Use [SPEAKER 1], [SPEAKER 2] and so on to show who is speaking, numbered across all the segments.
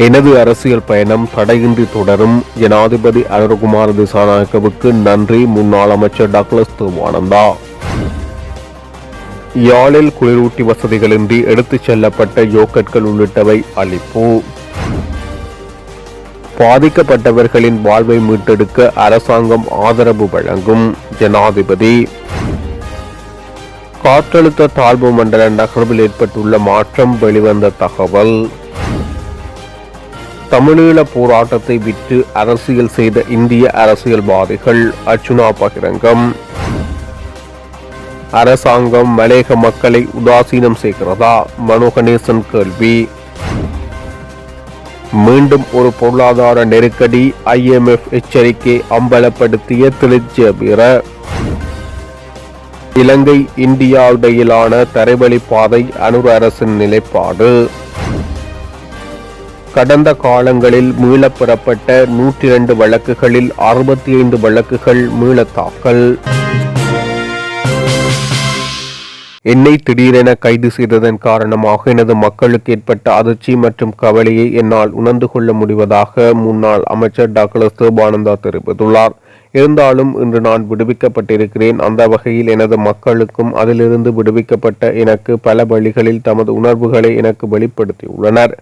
[SPEAKER 1] எனது அரசியல் பயணம் தடையின்றி தொடரும். ஜனாதிபதி அனுரகுமார திசாநாயக்கவுக்கு நன்றி. முன்னாள் அமைச்சர் டக்ளஸ் தேவானந்தா. யாழில் குளிரூட்டி வசதிகளின்றி எடுத்துச் செல்லப்பட்ட யோகட்கள் உள்ளிட்டவை அளிப்பு. பாதிக்கப்பட்டவர்களின் வாழ்வை மீட்டெடுக்க அரசாங்கம் ஆதரவு வழங்கும். ஜனாதிபதி. காற்றழுத்த தாழ்வு மண்டல நகர்வில் ஏற்பட்டுள்ள மாற்றம் வெளிவந்த தகவல். தமிழீழ போராட்டத்தை விட்டு அரசியல் செய்த இந்திய அரசியல்வாதிகள் அர்ச்சுனா பகிரங்கம். அரசாங்கம் மலேக மக்களை உதாசீனம் செய்கிறதா? மனோ கணேசன் கேள்வி. மீண்டும் ஒரு பொருளாதார நெருக்கடி, IMF எச்சரிக்கை அம்பலப்படுத்திய திலிஜ்ஜபீர. இலங்கை இந்தியா இடையிலான தரைவழி பாதை அனுர அரசின் நிலைப்பாடு. கடந்த காலங்களில் மீளப்பெறப்பட்ட 102 வழக்குகளில் 65 வழக்குகள் மீளத்தாக்கல். என்னை திடீரென கைது செய்ததன் காரணமாக எனது மக்களுக்கு ஏற்பட்ட அதிர்ச்சி மற்றும் கவலையை என்னால் உணர்ந்து கொள்ள முடிவதாக முன்னாள் அமைச்சர் டக்ளஸ் தேவானந்தா தெரிவித்துள்ளார். இருந்தாலும் இன்று நான் விடுவிக்கப்பட்டிருக்கிறேன். அந்த வகையில் எனது மக்களுக்கும் அதிலிருந்து விடுவிக்கப்பட்ட எனக்கு பல வழிகளில் தமது உணர்வுகளை எனக்கு வெளிப்படுத்தியுள்ளனர்.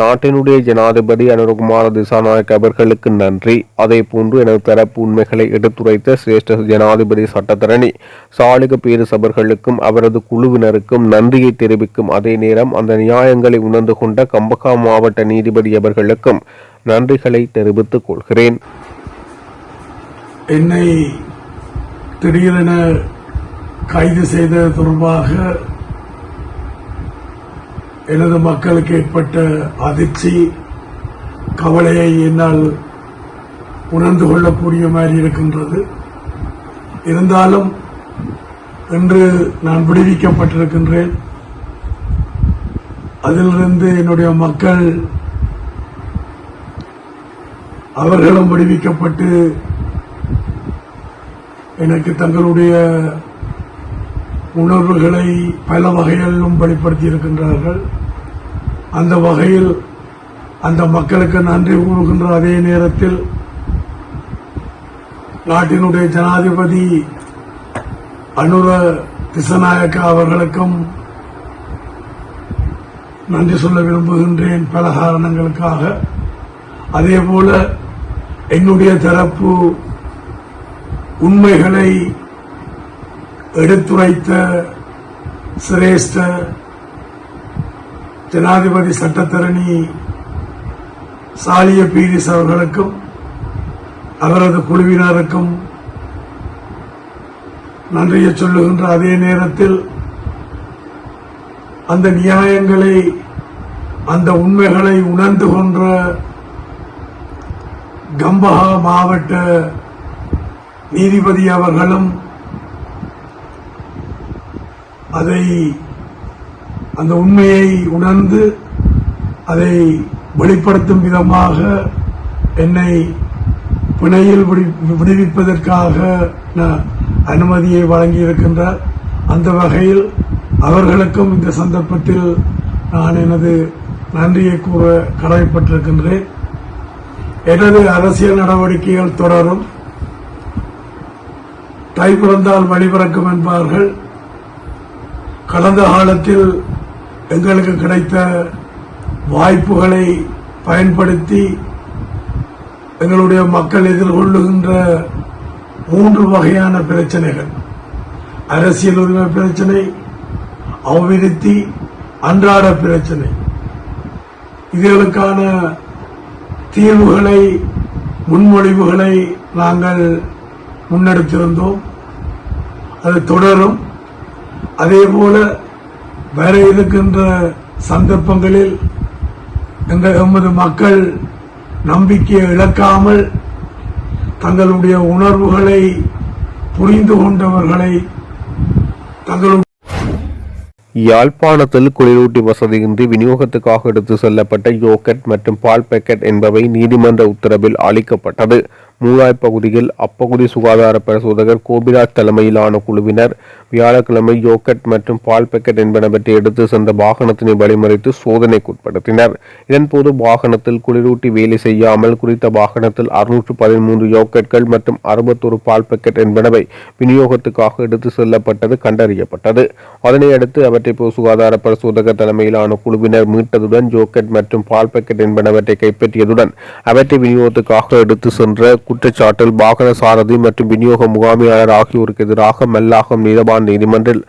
[SPEAKER 1] நாட்டினுடைய ஜனாதிபதி அனுரகுமார திசாநாயக்க அவர்களுக்கு நன்றி. அதே போன்று எனது தரப்பு உண்மைகளை எடுத்துரைத்த சிரேஷ்ட ஜனாதிபதி சட்டத்தரணி சாலிக பீரிஸ் அவர்களுக்கும் அவரது குழுவினருக்கும் நன்றியை தெரிவிக்கும் அதே நேரம் அந்த நியாயங்களை உணர்ந்து கொண்ட கம்பஹா மாவட்ட நீதிபதி அவர்களுக்கும் நன்றிகளை தெரிவித்துக் கொள்கிறேன்.
[SPEAKER 2] என்னை திடீரென கைது செய்தது தொடர்பாக எனது மக்களுக்கு ஏற்பட்ட அதிர்ச்சி கவலையை என்னால் உணர்ந்து கொள்ளக்கூடிய மாதிரி இருக்கின்றது. இருந்தாலும் இன்று நான் விடுவிக்கப்பட்டிருக்கின்றேன். அதிலிருந்து என்னுடைய மக்கள் அவர்களும் விடுவிக்கப்பட்டு எனக்கு தங்களுடைய உணர்வுகளை பல வகைகளிலும் வெளிப்படுத்தி இருக்கின்றார்கள். அந்த வகையில் அந்த மக்களுக்கு நன்றி கூறுகின்ற அதே நேரத்தில் நாட்டினுடைய ஜனாதிபதி அனுர திசாநாயக்க அவர்களுக்கும் நன்றி சொல்ல விரும்புகின்றேன் பல காரணங்களுக்காக. அதேபோல என்னுடைய தரப்பு உண்மைகளை எடுத்துரைத்த சிரேஷ்ட ஜனாதிபதி சட்டத்தரணி சாலிய பீரிஸ் அவர்களுக்கும் அவரது குழுவினருக்கும் நன்றியை சொல்லுகின்ற அதே நேரத்தில் அந்த நியாயங்களை அந்த உண்மைகளை உணர்ந்து கொன்ற கம்பஹா மாவட்ட நீதிபதி அவர்களும் அந்த உண்மையை உணர்ந்து அதை வெளிப்படுத்தும் விதமாக என்னை பிணையில் விடுவிப்பதற்காக அனுமதியை வழங்கியிருக்கின்றார். அந்த வகையில் அவர்களுக்கும் இந்த சந்தர்ப்பத்தில் நான் எனது நன்றியை கூற கடமைப்பட்டிருக்கின்றேன். எனது அரசியல் நடவடிக்கைகள் தொடரும். தை பிறந்தால் வழி பிறக்கும் என்பார்கள். கடந்த காலத்தில் எங்களுக்கு கிடைத்த வாய்ப்புகளை பயன்படுத்தி எங்களுடைய மக்கள் எதிர்கொள்ளுகின்ற 3 வகையான பிரச்சனைகள், அரசியல் உரிமை பிரச்சனை, அபிவிருத்தி, அன்றாட பிரச்சனை, இதுகளுக்கான தீர்வுகளை முன்மொழிவுகளை நாங்கள் முன்னெடுத்திருந்தோம். அது தொடரும். அதேபோல வர இருக்கின்ற சந்தர்ப்பங்களில் எமது மக்கள் நம்பிக்கையை இழக்காமல் தங்களுடைய உணர்வுகளை புரிந்து கொண்டவர்களை தங்களுடைய
[SPEAKER 1] யாழ்ப்பாணத்தில் குளிரூட்டி வசதியின்றி விநியோகத்துக்காக எடுத்து செல்லப்பட்ட யோகட் மற்றும் பால் பேக்கெட் என்பவை நீதிமன்ற உத்தரவில் அளிக்கப்பட்டது. மூலாய் பகுதியில் அப்பகுதி சுகாதார பரிசோதகர் கோபிராஜ் தலைமையிலான குழுவினர் வியாழக்கிழமை யோகட் மற்றும் பால் பேக்கெட் என்பனவற்றை எடுத்து சென்ற வாகனத்தினை வழிமறித்து சோதனைக்குட்படுத்தினர். இதன்போது வாகனத்தில் குளிரூட்டி வேலை செய்யாமல் குறித்த வாகனத்தில் 613 யோகட்கள் மற்றும் 61 பால் பேக்கெட் என்பனவை விநியோகத்துக்காக எடுத்து செல்லப்பட்டது கண்டறியப்பட்டது. அதனை அடுத்து அவற்றை சுகாதார பரிசோதகர் தலைமையிலான குழுவினர் மீட்டதுடன் யோகட் மற்றும் பால் பேக்கெட் என்பனவற்றை கைப்பற்றியதுடன் அவற்றை விநியோகத்துக்காக எடுத்து சென்ற குற்றச்சாட்டில் வாகன சாரதி மற்றும் விநியோக முகாமையாளர் ஆகியோருக்கு எதிராக மல்லாகம் நீதவான் நீதிமன்றில்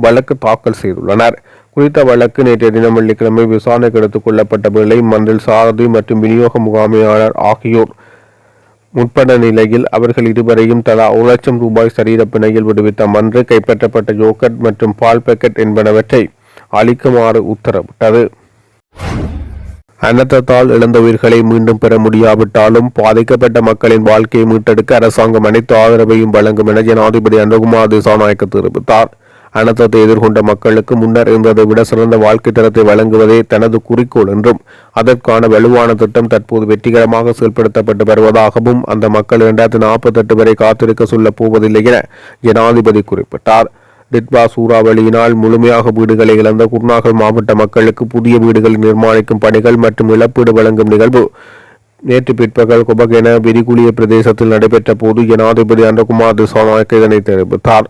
[SPEAKER 1] வழக்கு தாக்கல் செய்துள்ளனர். குறித்த வழக்கு நேற்றைய தினம் வெள்ளிக்கிழமை விசாரணைக்கு எடுத்துக் கொள்ளப்பட்ட வேளை மன்றில் சாரதி மற்றும் விநியோக முகாமையாளர் ஆகியோர் முற்பட்ட நிலையில் அவர்கள் இருவரையும் தலா 1 லட்சம் ரூபாய் சரீர பிணையில் விடுவித்த மன்று கைப்பற்றப்பட்ட யோகட் மற்றும் பால் பேக்கெட் என்பனவற்றை அளிக்குமாறு உத்தரவிட்டது. அனர்த்தத்தால் இழந்த உயிர்களை மீண்டும் பெற முடியாவிட்டாலும் பாதிக்கப்பட்ட மக்களின் வாழ்க்கையை மீட்டெடுக்க அரசாங்கம் அனைத்து ஆதரவையும் வழங்கும் என ஜனாதிபதி அனுகுமார் திசாநாயக்க தெரிவித்தார். அனர்த்தத்தை எதிர்கொண்ட மக்களுக்கு முன்னர் இருந்ததை விட சிறந்த வாழ்க்கை தரத்தை வழங்குவதே தனது குறிக்கோள் என்றும் அதற்கான வலுவான திட்டம் தற்போது வெற்றிகரமாக செயல்படுத்தப்பட்டு வருவதாகவும் அந்த மக்கள் 2048 வரை காத்திருக்க சொல்லப் போவதில்லை என ஜனாதிபதி குறிப்பிட்டார். டிட்வா சூறாவளியினால் முழுமையாக வீடுகளை இழந்த குருநாகல் மாவட்ட மக்களுக்கு புதிய வீடுகளை நிர்மாணிக்கும் பணிகள் மற்றும் இழப்பீடு வழங்கும் நிகழ்வு நேற்று பிற்பகல் கொபகென விரிகுலிய பிரதேசத்தில் நடைபெற்ற போது ஜனாதிபதி அனுகுமார் திசாநாயக்க இதனை தெரிவித்தார்.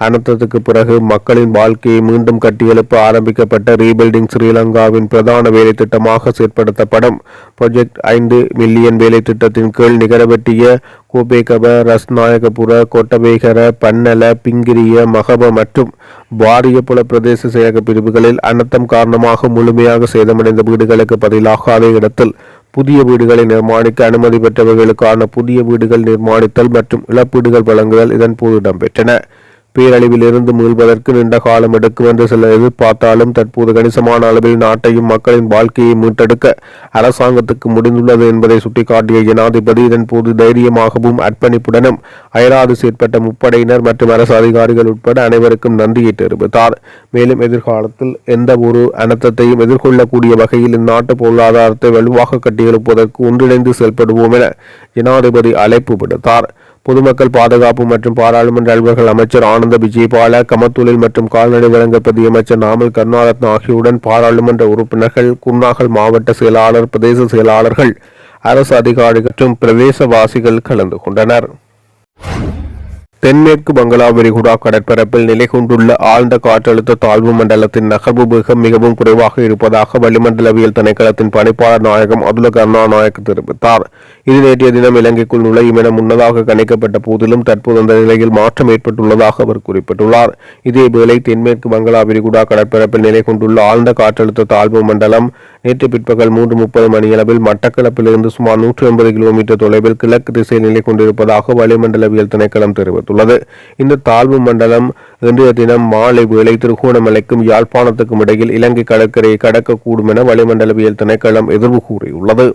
[SPEAKER 1] அனர்த்தத்துக்கு பிறகு மக்களின் வாழ்க்கையை மீண்டும் கட்டியெழுப்ப ஆரம்பிக்கப்பட்ட ரீபில்டிங் ஸ்ரீலங்காவின் பிரதான வேலை திட்டமாக செயற்படுத்தப்படும் ப்ராஜெக்ட் 5 மில்லியன் வேலை திட்டத்தின் கீழ் நிகரவெட்டிய கோபேகப ரஸ்நாயகபுர கொட்டபேகர பன்னல பிங்கிரிய மகப மற்றும் வாரியபுல பிரதேச செயலக பிரிவுகளில் அனர்த்தம் காரணமாக முழுமையாக சேதமடைந்த வீடுகளுக்கு பதிலாக அதே இடத்தில் புதிய வீடுகளை நிர்மாணிக்க அனுமதி பெற்றவர்களுக்கான புதிய வீடுகள் நிர்மாணித்தல் மற்றும் இழப்பீடுகள் வழங்குதல் இதன்போது இடம்பெற்றன. பேரழிவில் இருந்து மீள்வதற்கு நீண்ட காலம் எடுக்கும் என்று சிலர் எதிர்பார்த்தாலும் தற்போது கணிசமான அளவில் நாட்டையும் மக்களின் வாழ்க்கையை மீட்டெடுக்க அரசாங்கத்துக்கு முடிந்துள்ளது என்பதை சுட்டிக்காட்டிய ஜனாதிபதி இதன்போது தைரியமாகவும் அர்ப்பணிப்புடனும் அயராது செயற்பட்ட முப்படையினர் மற்றும் அரசு அதிகாரிகள் உட்பட அனைவருக்கும் நன்றியை தெரிவித்தார். மேலும் எதிர்காலத்தில் எந்த ஒரு அனர்த்தத்தையும் எதிர்கொள்ளக்கூடிய வகையில் இந்நாட்டு பொருளாதாரத்தை வலுவாக கட்டியெழுப்பதற்கு ஒன்றிணைந்து செயல்படுவோம் என ஜனாதிபதி அழைப்பு விடுத்தார். பொதுமக்கள் பாதுகாப்பு மற்றும் பாராளுமன்ற அலுவலர்கள் அமைச்சர் ஆனந்த விஜயபால, கமத்தொழில் மற்றும் கால்நடை வழங்கல் பிரதி அமைச்சர் நாமல் கருணாரத்ன ஆகியோருடன் பாராளுமன்ற உறுப்பினர்கள், குருநாகல் மாவட்ட செயலாளர், பிரதேச செயலாளர்கள், அரசு அதிகாரிகள் மற்றும் பிரதேசவாசிகள் கலந்து கொண்டனர். தென்மேற்கு பங்களா விரிகுடா கடற்பரப்பில் நிலை கொண்டுள்ள ஆழ்ந்த காற்றழுத்த தாழ்வு மண்டலத்தின் நகர்வு வேகம் மிகவும் குறைவாக இருப்பதாக வளிமண்டலவியல் திணைக்களத்தின் பணிப்பாளர் நாயகம் அதுல கருணாநாயக்க தெரிவித்தார். இது நேற்றைய தினம் இலங்கைக்குள் நுழையும் என முன்னதாக கணிக்கப்பட்ட போதிலும் தற்போது அந்த நிலையில் மாற்றம் ஏற்பட்டுள்ளதாக அவர் குறிப்பிட்டுள்ளார். இதேவேளை தென்மேற்கு பங்களா விரிகுடா கடற்பரப்பில் நிலை கொண்டுள்ள ஆழ்ந்த காற்றழுத்த தாழ்வு மண்டலம் நேற்று பிற்பகல் 3:30 மணியளவில் மட்டக்களப்பிலிருந்து சுமார் 180 கிலோமீட்டர் தொலைவில் கிழக்கு திசையில் நிலை கொண்டிருப்பதாக வளிமண்டலவியல் திணைக்களம் தெரிவித்துள்ளது. இந்த தாழ்வு மண்டலம் இன்றைய தினம் மாலை வேளை திருகோணமலைக்கும் யாழ்ப்பாணத்துக்கும் இடையில் இலங்கை கடற்கரையை கடக்கக்கூடும் என வளிமண்டலவியல் திணைக்களம் எதிர்வு கூறியுள்ளது.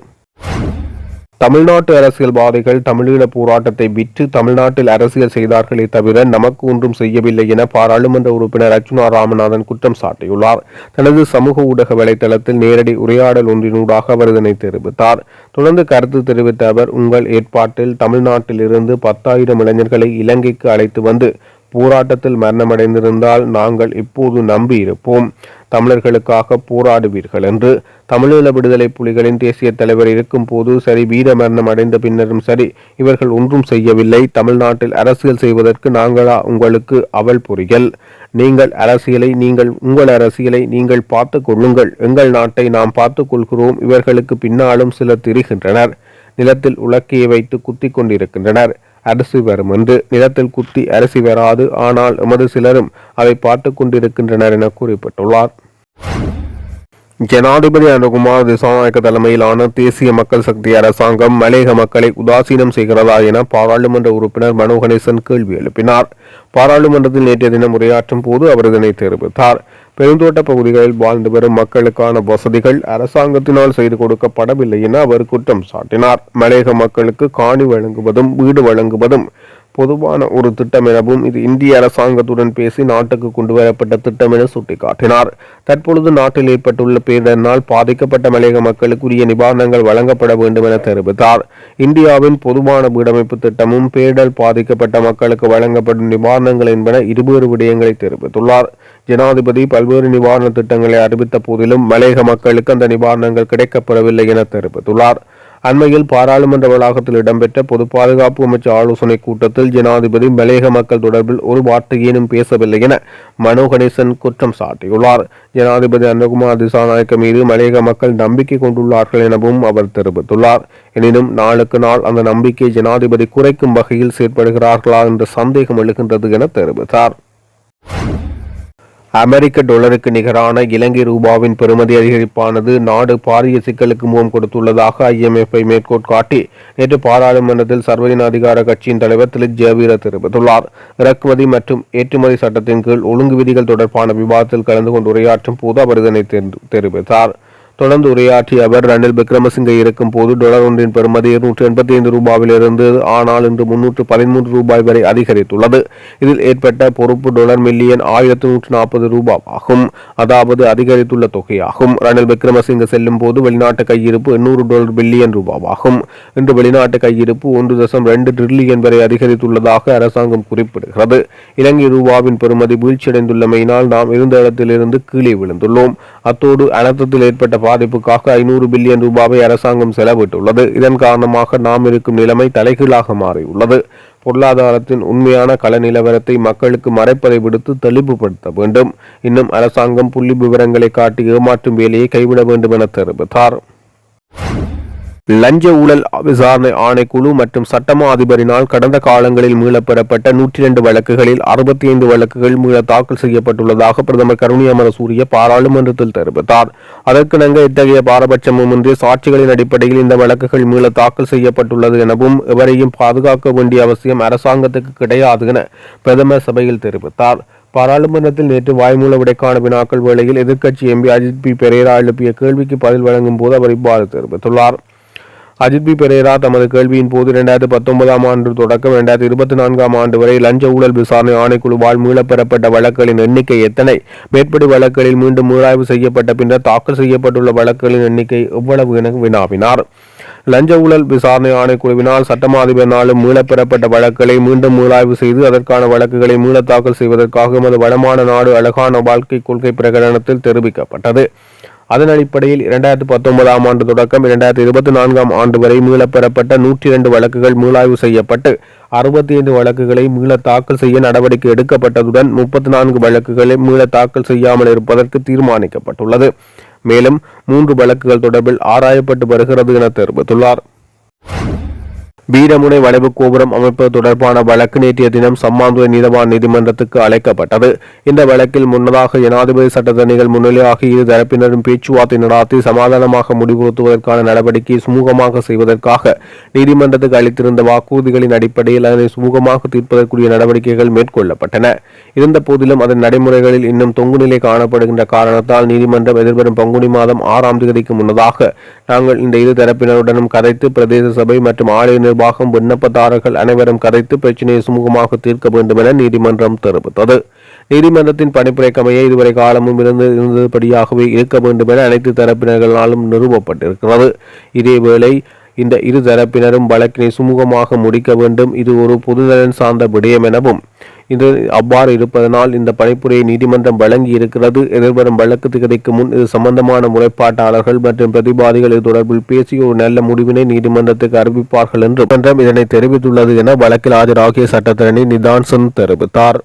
[SPEAKER 1] தமிழ்நாட்டு அரசியல்வாதிகள் தமிழீழ போராட்டத்தை விற்று தமிழ்நாட்டில் அரசியல் செய்தார்களே தவிர நமக்கு ஒன்றும் செய்யவில்லை என பாராளுமன்ற உறுப்பினர் அர்ச்சுனா ராமநாதன் குற்றம் சாட்டியுள்ளார். தனது சமூக ஊடக வலைதளத்தில் நேரடி உரையாடல் ஒன்றினூடாக அவர் இதனை தெரிவித்தார். தொடர்ந்து கருத்து தெரிவித்த அவர், உங்கள் ஏற்பாட்டில் தமிழ்நாட்டில் இருந்து 10,000 இளைஞர்களை இலங்கைக்கு அழைத்து வந்து போராட்டத்தில் மரணமடைந்திருந்தால் நாங்கள் இப்போது நம்பியிருப்போம். தமிழர்களுக்காக போராடுவீர்கள் என்று. தமிழீழ விடுதலை புலிகளின் தேசிய தலைவர் இருக்கும் போது சரி, வீர மரணம் அடைந்த பின்னரும் சரி, இவர்கள் ஒன்றும் செய்யவில்லை. தமிழ்நாட்டில் அரசியல் செய்வதற்கு நாங்களா உங்களுக்கு அவல் பொறிகள்? உங்கள் அரசியலை நீங்கள் பார்த்து கொள்ளுங்கள். எங்கள் நாட்டை நாம் பார்த்து கொள்கிறோம். இவர்களுக்கு பின்னாலும் சிலர் திரிகின்றனர். நிலத்தில் உலக்கையை வைத்து குத்தி கொண்டிருக்கின்றனர். அரிசி வரும் என்று. நிலத்தில் குத்தி அரிசி வராது. ஆனால் எமது சிலரும் அதை பார்த்து கொண்டிருக்கின்றனர் என குறிப்பிட்டுள்ளார். ஜனாதிபதி அனுகுமார் திசாநாயக்க தலைமையிலான தேசிய மக்கள் சக்தி அரசாங்கம் மலையக மக்களை உதாசீனம் செய்கிறதா என பாராளுமன்ற உறுப்பினர் மனோ கணேசன் கேள்வி எழுப்பினார். பாராளுமன்றத்தில் நேற்றைய தினம் உரையாற்றும் போது அவர் இதனை தெரிவித்தார். பெருந்தோட்ட பகுதிகளில் வாழ்ந்து வரும் மக்களுக்கான வசதிகள் அரசாங்கத்தினால் செய்து கொடுக்கப்படவில்லை என அவர் குற்றம் சாட்டினார். மலையக மக்களுக்கு காணி வழங்குவதும் வீடு வழங்குவதும் பொதுவான ஒரு திட்டம் எனவும் இது இந்திய அரசாங்கத்துடன் பேசி நாட்டுக்கு கொண்டுவரப்பட்ட திட்டம் என சுட்டிக்காட்டினார். தற்பொழுது நாட்டில் ஏற்பட்டுள்ள பேரிடரினால் பாதிக்கப்பட்ட மலையக மக்களுக்கு உரிய நிவாரணங்கள் வழங்கப்பட வேண்டும் என தெரிவித்தார். இந்தியாவின் பொதுவான வீடமைப்பு திட்டமும் பேரிடர் பாதிக்கப்பட்ட மக்களுக்கு வழங்கப்படும் நிவாரணங்கள் என்பன இருவேறு விடயங்களை தெரிவித்துள்ளார். ஜனாதிபதி பல்வேறு நிவாரண திட்டங்களை அறிவித்த போதிலும் மலையக மக்களுக்கு அந்த நிவாரணங்கள் கிடைக்கப்பெறவில்லை என தெரிவித்துள்ளார். அண்மையில் பாராளுமன்ற வளாகத்தில் இடம்பெற்ற பொது பாதுகாப்பு அமைச்சு ஆலோசனை கூட்டத்தில் ஜனாதிபதி மலையக மக்கள் தொடர்பில் ஒரு வார்த்தையேனும் பேசவில்லை என மனோ கணேசன் குற்றம் சாட்டியுள்ளார். ஜனாதிபதி அனுகுமார் திசாநாயக்க மீது மலையக மக்கள் நம்பிக்கை கொண்டுள்ளார்கள் எனவும் அவர் தெரிவித்துள்ளார். எனினும் நாளுக்கு நாள் அந்த நம்பிக்கை ஜனாதிபதி குறைக்கும் வகையில் செயற்படுகிறார்களா என்ற சந்தேகம் எழுகின்றது என தெரிவித்தார். அமெரிக்க டாலருக்கு நிகரான இலங்கை ரூபாவின் பெறுமதி அதிகரிப்பானது நாடு பாரிய சிக்கலுக்கு முகம் கொடுத்துள்ளதாக IMF-ஐ மேற்கோள் காட்டி நேற்று பாராளுமன்றத்தில் சர்வஜன அதிகார கட்சியின் தலைவர் திலித் ஜெயவீர தெரிவித்துள்ளார். இறக்குமதி மற்றும் ஏற்றுமதி சட்டத்தின் கீழ் ஒழுங்கு விதிகள் தொடர்பான விவாதத்தில் கலந்து கொண்டு உரையாற்றும் போது அவர் இதனை தெரிவித்தார். தொடர்ந்து உரையாற்றிய அவர் ரணில் விக்ரமசிங்கே இருக்கும் போது டாலர் ஒன்றின் பெறுமதி 285 ரூபாவிலிருந்து ஆனால் இன்று 313 ரூபாய் வரை அதிகரித்துள்ளது. இதில் ஏற்பட்ட பொறுப்பு டாலர் மில்லியன் 1140 ரூபாவாகும். அதாவது அதிகரித்துள்ள தொகையாகும். ரணில் விக்ரமசிங்கே செல்லும் போது வெளிநாட்டு கையிருப்பு 800 டாலர் பில்லியன் ரூபாவாகும். இன்று வெளிநாட்டு கையிருப்பு 1.2 டிரில்லியன் வரை அதிகரித்துள்ளதாக அரசாங்கம் குறிப்பிடுகிறது. இலங்கை ரூபாவின் பெறுமதி வீழ்ச்சியடைந்துள்ளமையினால் நாம் இருந்த இடத்திலிருந்து கீழே விழுந்துள்ளோம். அத்தோடு அனர்த்தத்தில் ஏற்பட்ட பாதிப்புக்காக 500 பில்லியன் ரூபாவை அரசாங்கம் செலவிட்டுள்ளது. இதன் காரணமாக நாம் இருக்கும் நிலைமை தலைகீழாக மாறியுள்ளது. பொருளாதாரத்தின் உண்மையான கள நிலவரத்தை மக்களுக்கு மறைப்பதை விடுத்து தெளிவுபடுத்த வேண்டும். இன்னும் அரசாங்கம் புள்ளி விவரங்களை காட்டி ஏமாற்றும் வேலையை கைவிட வேண்டும் என தெரிவித்தார். லஞ்ச ஊழல் விசாரணை ஆணைக்குழு மற்றும் சட்டமா அதிபரினால் கடந்த காலங்களில் மீளப்பெறப்பட்ட 102 வழக்குகளில் 65 வழக்குகள் மீள தாக்கல் செய்யப்பட்டுள்ளதாக பிரதமர் கருணை அமரசூரிய பாராளுமன்றத்தில் தெரிவித்தார். அதற்கிணங்க இத்தகைய பாரபட்சமுமின்றி சாட்சிகளின் அடிப்படையில் இந்த வழக்குகள் மீள தாக்கல் செய்யப்பட்டுள்ளது எனவும் எவரையும் பாதுகாக்க வேண்டிய அவசியம் அரசாங்கத்துக்கு கிடையாது என பிரதமர் சபையில் தெரிவித்தார். பாராளுமன்றத்தில் நேற்று வாய்மூல விடைக்கான வினாக்கள் வேளையில் எதிர்க்கட்சி MP அஜித் பி பெரேரா எழுப்பிய கேள்விக்கு பதில் வழங்கும் போது அவர் இவ்வாறு தெரிவித்துள்ளார். அஜித் பி பெரேரா தமது கேள்வியின் போது 2019 ஆண்டு தொடக்கம் 2024 ஆண்டு வரை லஞ்ச ஊழல் விசாரணை ஆணைக்குழுவால் மீளப்பெறப்பட்ட வழக்குகளின் எண்ணிக்கை எத்தனை, மேற்படி வழக்குகளில் மீண்டும் மீளாய்வு செய்யப்பட்ட பின்னர் தாக்கல் செய்யப்பட்டுள்ள வழக்குகளின் எண்ணிக்கை எவ்வளவு என வினாவினார். லஞ்ச ஊழல் விசாரணை ஆணைக்குழுவினால் சட்டமா அதிபரினாலும் மீளப்பெறப்பட்ட வழக்குகளை மீண்டும் மீளாய்வு செய்து அதற்கான வழக்குகளை மீள தாக்கல் செய்வதற்காக எமது வளமான நாடு அழகான வாழ்க்கை கொள்கை பிரகடனத்தில் தெரிவிக்கப்பட்டது. அதன் அடிப்படையில் 2019 ஆண்டு தொடக்கம் 2024 ஆண்டு வரை மீளப்பெறப்பட்ட 102 வழக்குகள் மீளாய்வு செய்யப்பட்டு 65 வழக்குகளை மீள தாக்கல் செய்ய நடவடிக்கை எடுக்கப்பட்டதுடன் 34 வழக்குகளை மீள தாக்கல் செய்யாமல் இருப்பதற்கு தீர்மானிக்கப்பட்டுள்ளது. மேலும் 3 வழக்குகள் தொடர்பில் ஆராயப்பட்டு வருகிறது என தெரிவித்துள்ளார். வீரமுனை வளைவு கோபுரம் அமைப்பது தொடர்பான வழக்கு நேற்றைய தினம் சம்மாந்துறை நீதவான் நீதிமன்றத்துக்கு அழைக்கப்பட்டது. இந்த வழக்கில் முன்னதாக ஜனாதிபதி சட்டத்தரணிகள் முன்னிலையாக இரு தரப்பினரும் பேச்சுவார்த்தை நடாத்தி சமாதானமாக முடிவுறுத்துவதற்கான நடவடிக்கையை சுமூகமாக செய்வதற்காக நீதிமன்றத்துக்கு அளித்திருந்த வாக்குறுதிகளின் அடிப்படையில் அதனை சுமூகமாக தீர்ப்பதற்குரிய நடவடிக்கைகள் மேற்கொள்ளப்பட்டன. இருந்த போதிலும் அதன் நடைமுறைகளில் இன்னும் தொங்கு நிலை காணப்படுகின்ற காரணத்தால் நீதிமன்றம் எதிர்வரும் பங்குனி மாதம் 6ஆம் தேதிக்கு முன்னதாக நாங்கள் இந்த இரு தரப்பினருடனும் கதைத்து பிரதேச சபை மற்றும் ஆலய நிர்வாகம் விண்ணப்பதாரர்கள் அனைவரும் கதைத்து பிரச்சினையை சுமூகமாக தீர்க்க வேண்டும் என நீதிமன்றம் தெரிவித்தது. நீதிமன்றத்தின் பணிப்புரைக்கமையை இதுவரை காலமும் இருந்தபடியாகவே இருக்க வேண்டும் என அனைத்து தரப்பினர்களாலும் நிறுவப்பட்டிருக்கிறது. இதேவேளை இந்த இரு தரப்பினரும் வழக்கினை சுமூகமாக முடிக்க வேண்டும். இது ஒரு பொதுநலன் சார்ந்த விடயம் எனவும் இது அவ்வாறு இருப்பதனால் இந்த பணிப்புரையை நீதிமன்றம் வழங்கி இருக்கிறது. எதிர்வரும் வழக்கு திகதிக்கு முன் இது சம்பந்தமான முறைப்பாட்டாளர்கள் மற்றும் பிரதிவாதிகள் இது தொடர்பில் பேசி ஒரு நல்ல முடிவினை நீதிமன்றத்துக்கு அறிவிப்பார்கள் என்று மன்றம் இதனை தெரிவித்துள்ளது என வழக்கில் ஆஜராகிய சட்டத்தரணி நிதான்சன் தெரிவித்தார்.